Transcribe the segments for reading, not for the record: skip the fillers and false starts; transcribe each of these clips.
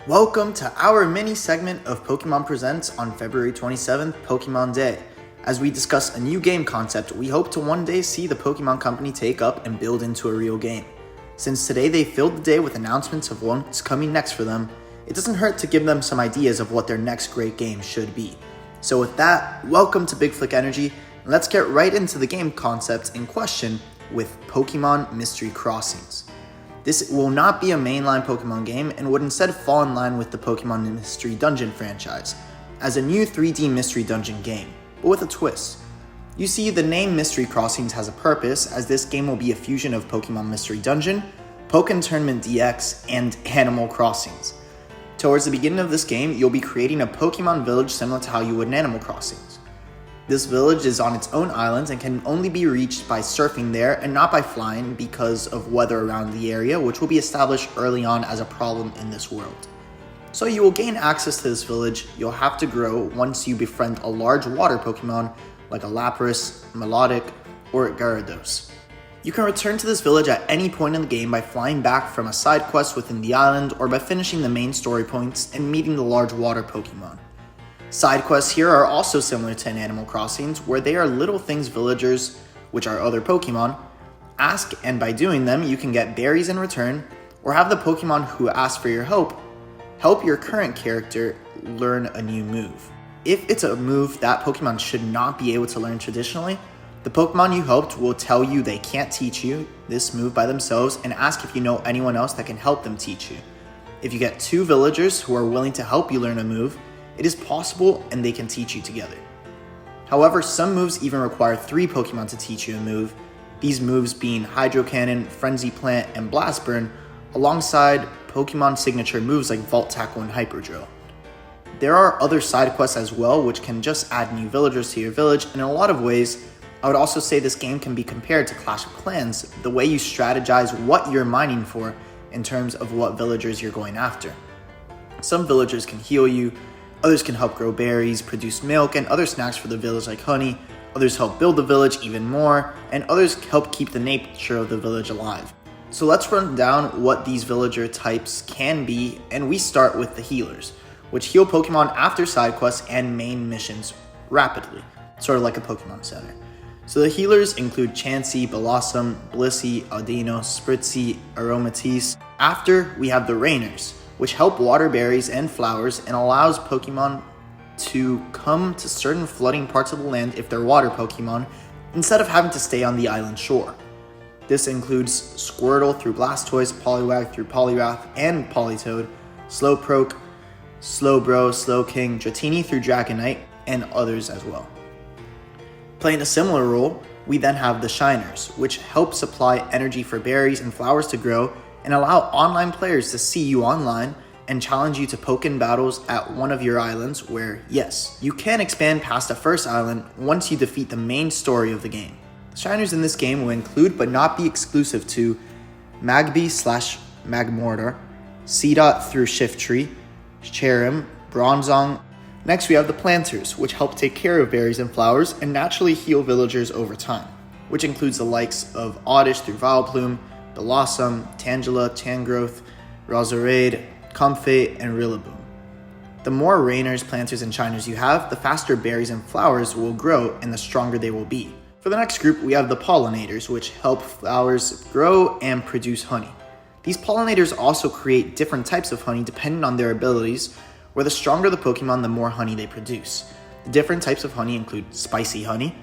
Welcome to our mini segment of Pokemon Presents on February 27th, Pokemon Day. As we discuss a new game concept we hope to one day see the Pokemon Company take up and build into a real game. Since today they filled the day with announcements of what's coming next for them, it doesn't hurt to give them some ideas of what their next great game should be. So with that, welcome to Big Flick Energy, and let's get right into the game concept in question with Pokemon Mystery Crossings. This will not be a mainline Pokemon game and would instead fall in line with the Pokemon Mystery Dungeon franchise, as a new 3D Mystery Dungeon game, but with a twist. You see, the name Mystery Crossings has a purpose, as this game will be a fusion of Pokemon Mystery Dungeon, Pokken Tournament DX, and Animal Crossings. Towards the beginning of this game, you'll be creating a Pokemon village similar to how you would in Animal Crossings. This village is on its own island and can only be reached by surfing there and not by flying because of weather around the area, which will be established early on as a problem in this world. So you will gain access to this village you'll have to grow once you befriend a large water Pokemon like a Lapras, Melodic, or Gyarados. You can return to this village at any point in the game by flying back from a side quest within the island or by finishing the main story points and meeting the large water Pokemon. Side quests here are also similar to in Animal Crossings, where they are little things villagers, which are other Pokemon, ask, and by doing them you can get berries in return, or have the Pokemon who ask for your help your current character learn a new move. If it's a move that Pokemon should not be able to learn traditionally, the Pokemon you helped will tell you they can't teach you this move by themselves and ask if you know anyone else that can help them teach you. If you get two villagers who are willing to help you learn a move, it is possible and they can teach you together. However, some moves even require 3 Pokemon to teach you a move, these moves being Hydro Cannon, Frenzy Plant, and Blast Burn, alongside Pokemon signature moves like Volt Tackle and Hyper Drill. There are other side quests as well which can just add new villagers to your village, and in a lot of ways, I would also say this game can be compared to Clash of Clans, the way you strategize what you're mining for in terms of what villagers you're going after. Some villagers can heal you, others can help grow berries, produce milk, and other snacks for the village like honey. Others help build the village even more, and others help keep the nature of the village alive. So let's run down what these villager types can be, and we start with the healers, which heal Pokemon after side quests and main missions rapidly, sort of like a Pokemon Center. So the healers include Chansey, Blossom, Blissey, Audino, Spritzee, Aromatisse. After, we have the Rainers, which help water berries and flowers and allows Pokemon to come to certain flooding parts of the land if they're water Pokemon, instead of having to stay on the island shore. This includes Squirtle through Blastoise, Poliwag through Poliwrath and Politoed, Slowpoke, Slowbro, Slowking, Dratini through Dragonite, and others as well. Playing a similar role, we then have the Shiners, which help supply energy for berries and flowers to grow and allow online players to see you online and challenge you to Pokken battles at one of your islands where, yes, you can expand past the first island once you defeat the main story of the game. The Shiners in this game will include but not be exclusive to Magby/Magmortar, Seedot through Shiftry, Cherrim, Bronzong. Next we have the Planters, which help take care of berries and flowers and naturally heal villagers over time, which includes the likes of Oddish through Vileplume, Blossom, Tangela, Tangrowth, Roserade, Comfey, and Rillaboom. The more Rainers, Planters, and Shiners you have, the faster berries and flowers will grow and the stronger they will be. For the next group, we have the Pollinators, which help flowers grow and produce honey. These pollinators also create different types of honey depending on their abilities, where the stronger the Pokemon, the more honey they produce. The different types of honey include Spicy Honey,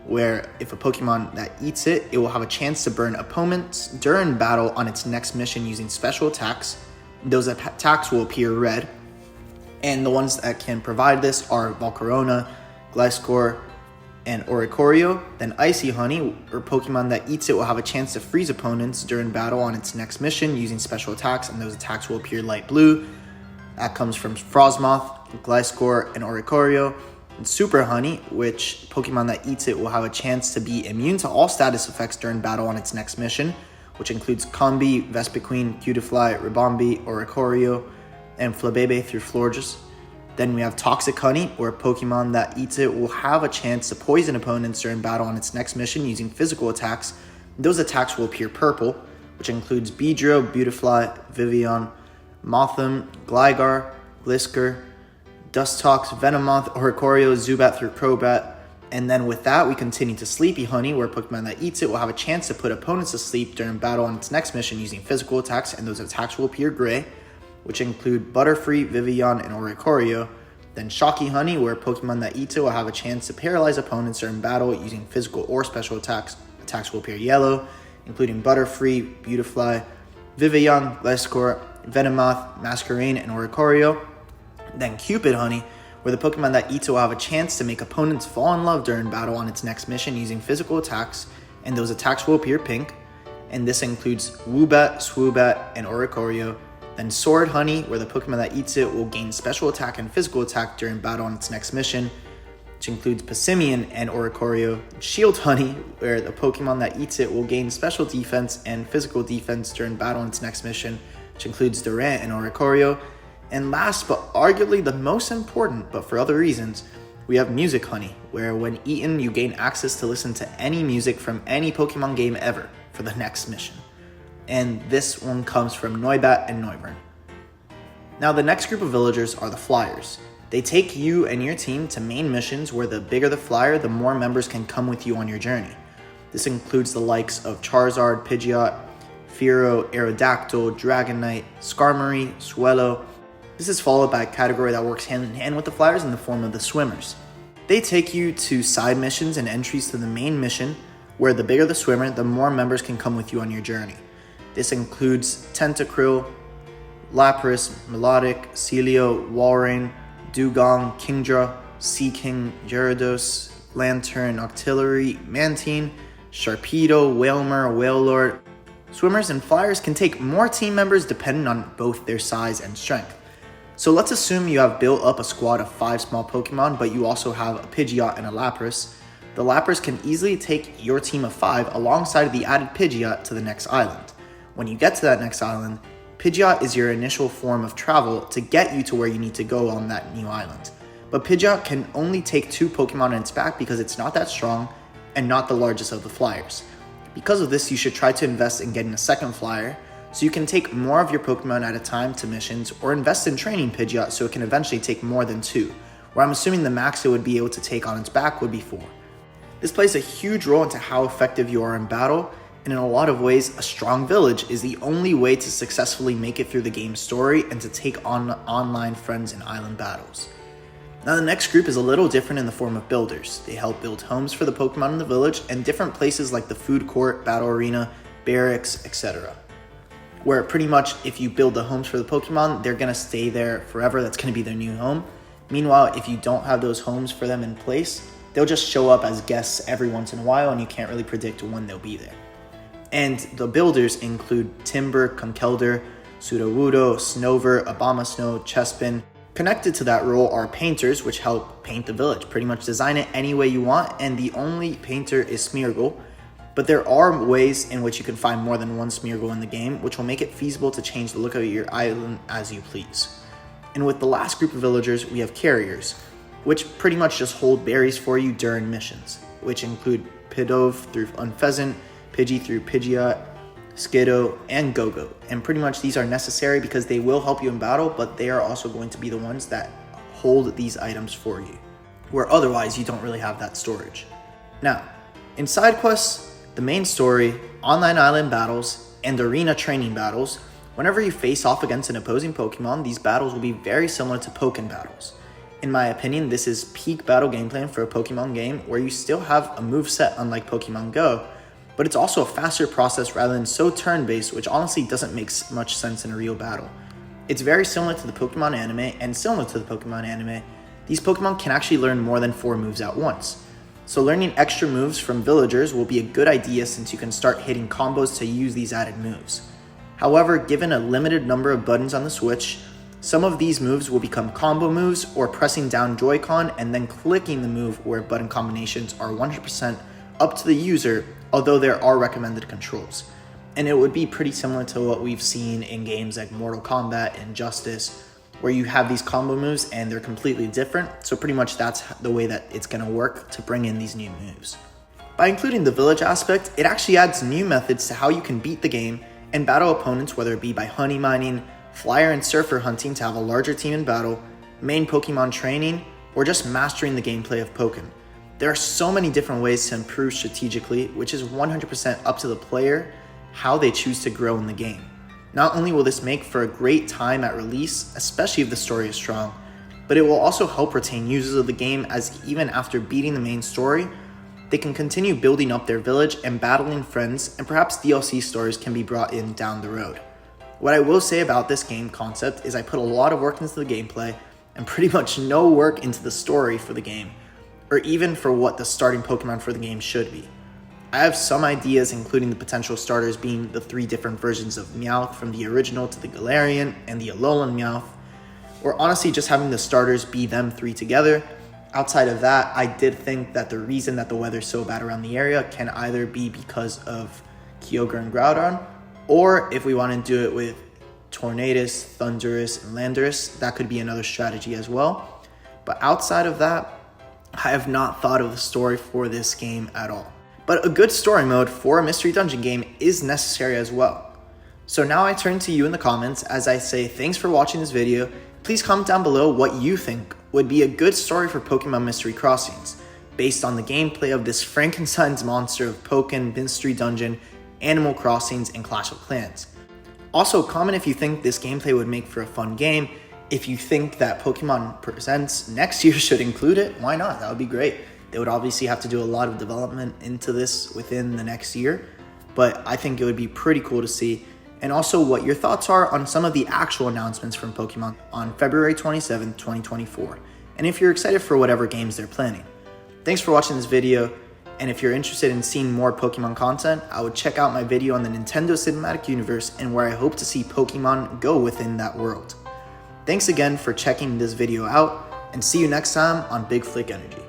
where if a Pokemon that eats it, it will have a chance to burn opponents during battle on its next mission using special attacks. Those attacks will appear red, and the ones that can provide this are Volcarona, Gliscor, and Oricorio. Then Icy Honey, or Pokemon that eats it will have a chance to freeze opponents during battle on its next mission using special attacks, and those attacks will appear light blue. That comes from Frostmoth, Gliscor, and Oricorio. And Super Honey, which Pokemon that eats it will have a chance to be immune to all status effects during battle on its next mission, which includes Combi, Vespiquen, Cutiefly, Ribombee, Oricorio, and Flabebe through Florges. Then we have Toxic Honey, where Pokemon that eats it will have a chance to poison opponents during battle on its next mission using physical attacks. Those attacks will appear purple, which includes Beedrill, Beautifly, Vivillon, Mothim, Gligar, Glisker, Dustox, Venomoth, Oricorio, Zubat through Crobat. And then with that, we continue to Sleepy Honey, where a Pokemon that eats it will have a chance to put opponents to sleep during battle on its next mission using physical attacks, and those attacks will appear gray, which include Butterfree, Vivillon, and Oricorio. Then Shocky Honey, where a Pokemon that eats it will have a chance to paralyze opponents during battle using physical or special attacks. Attacks will appear yellow, including Butterfree, Beautifly, Vivillon, Gliscor, Venomoth, Masquerain, and Oricorio. Then Cupid Honey, where the Pokemon that eats it will have a chance to make opponents fall in love during battle on its next mission using physical attacks, and those attacks will appear pink. And this includes Woobat, Swoobat, and Oricorio. Then Sword Honey, where the Pokemon that eats it will gain special attack and physical attack during battle on its next mission, which includes Passimian and Oricorio. Shield Honey, where the Pokemon that eats it will gain special defense and physical defense during battle on its next mission, which includes Durant and Oricorio. And last but arguably the most important, but for other reasons, we have Music Honey, where when eaten, you gain access to listen to any music from any Pokemon game ever for the next mission. And this one comes from Noibat and Noivern. Now the next group of villagers are the Flyers. They take you and your team to main missions where the bigger the flyer, the more members can come with you on your journey. This includes the likes of Charizard, Pidgeot, Fearow, Aerodactyl, Dragonite, Skarmory, Swellow. This is followed by a category that works hand in hand with the Flyers in the form of the Swimmers. They take you to side missions and entries to the main mission, where the bigger the swimmer, the more members can come with you on your journey. This includes Tentacruel, Lapras, Melodic, Celio, Walrein, Dugong, Kingdra, Seaking, Gyarados, Lantern, Octillery, Mantine, Sharpedo, Wailmer, Wailord. Swimmers and Flyers can take more team members depending on both their size and strength. So let's assume you have built up a squad of 5 small Pokemon, but you also have a Pidgeot and a Lapras. The Lapras can easily take your team of 5 alongside the added Pidgeot to the next island. When you get to that next island, Pidgeot is your initial form of travel to get you to where you need to go on that new island. But Pidgeot can only take 2 Pokemon in its back because it's not that strong and not the largest of the Flyers. Because of this, you should try to invest in getting a second Flyer so you can take more of your Pokemon at a time to missions, or invest in training Pidgeot so it can eventually take more than 2, where I'm assuming the max it would be able to take on its back would be 4. This plays a huge role into how effective you are in battle, and in a lot of ways, a strong village is the only way to successfully make it through the game's story and to take on online friends in island battles. Now the next group is a little different in the form of builders. They help build homes for the Pokemon in the village and different places like the food court, battle arena, barracks, etc. Where pretty much if you build the homes for the Pokemon, they're going to stay there forever. That's going to be their new home. Meanwhile, if you don't have those homes for them in place, they'll just show up as guests every once in a while and you can't really predict when they'll be there. And the builders include Timber, Conkeldurr, Sudowoodo, Snover, Abomasnow, Chespin. Connected to that role are painters, which help paint the village, pretty much design it any way you want, and the only painter is Smeargle. But there are ways in which you can find more than one Smeargle in the game, which will make it feasible to change the look of your island as you please. And with the last group of villagers, we have carriers, which pretty much just hold berries for you during missions, which include Pidove through Unpheasant, Pidgey through Pidgeot, Skiddo, and Go-Go. And pretty much these are necessary because they will help you in battle, but they are also going to be the ones that hold these items for you, where otherwise you don't really have that storage. Now, in side quests, the main story, online island battles, and arena training battles, whenever you face off against an opposing Pokemon, these battles will be very similar to Pokken battles. In my opinion, this is peak battle game plan for a Pokemon game where you still have a moveset unlike Pokemon Go, but it's also a faster process rather than so turn-based, which honestly doesn't make much sense in a real battle. It's very similar to the Pokemon anime, and similar to the Pokemon anime, these Pokemon can actually learn more than 4 moves at once. So learning extra moves from villagers will be a good idea since you can start hitting combos to use these added moves. However, given a limited number of buttons on the Switch, some of these moves will become combo moves or pressing down Joy-Con and then clicking the move where button combinations are 100% up to the user, although there are recommended controls. And it would be pretty similar to what we've seen in games like Mortal Kombat and Justice, where you have these combo moves and they're completely different, so pretty much that's the way that it's going to work to bring in these new moves. By including the village aspect, it actually adds new methods to how you can beat the game and battle opponents, whether it be by honey mining, flyer and surfer hunting to have a larger team in battle, main Pokemon training, or just mastering the gameplay of Pokken. There are so many different ways to improve strategically, which is 100% up to the player how they choose to grow in the game. Not only will this make for a great time at release, especially if the story is strong, but it will also help retain users of the game, as even after beating the main story, they can continue building up their village and battling friends, and perhaps DLC stories can be brought in down the road. What I will say about this game concept is I put a lot of work into the gameplay and pretty much no work into the story for the game, or even for what the starting Pokemon for the game should be. I have some ideas, including the potential starters being the 3 different versions of Meowth, from the original to the Galarian and the Alolan Meowth, or honestly just having the starters be them 3 together. Outside of that, I did think that the reason that the weather's so bad around the area can either be because of Kyogre and Groudon, or if we want to do it with Tornadus, Thundurus, and Landorus, that could be another strategy as well. But outside of that, I have not thought of the story for this game at all. But a good story mode for a mystery dungeon game is necessary as well. So now I turn to you in the comments as I say thanks for watching this video. Please comment down below what you think would be a good story for Pokemon Mystery Crossings, based on the gameplay of this Frankenstein's monster of Pokken, Mystery Dungeon, Animal Crossings, and Clash of Clans. Also, comment if you think this gameplay would make for a fun game. If you think that Pokemon Presents next year should include it, why not? That would be great. They would obviously have to do a lot of development into this within the next year, but I think it would be pretty cool to see. And also what your thoughts are on some of the actual announcements from Pokemon on February 27th, 2024. And if you're excited for whatever games they're planning. Thanks for watching this video. And if you're interested in seeing more Pokemon content, I would check out my video on the Nintendo Cinematic Universe and where I hope to see Pokemon go within that world. Thanks again for checking this video out, and see you next time on Big Flick Energy.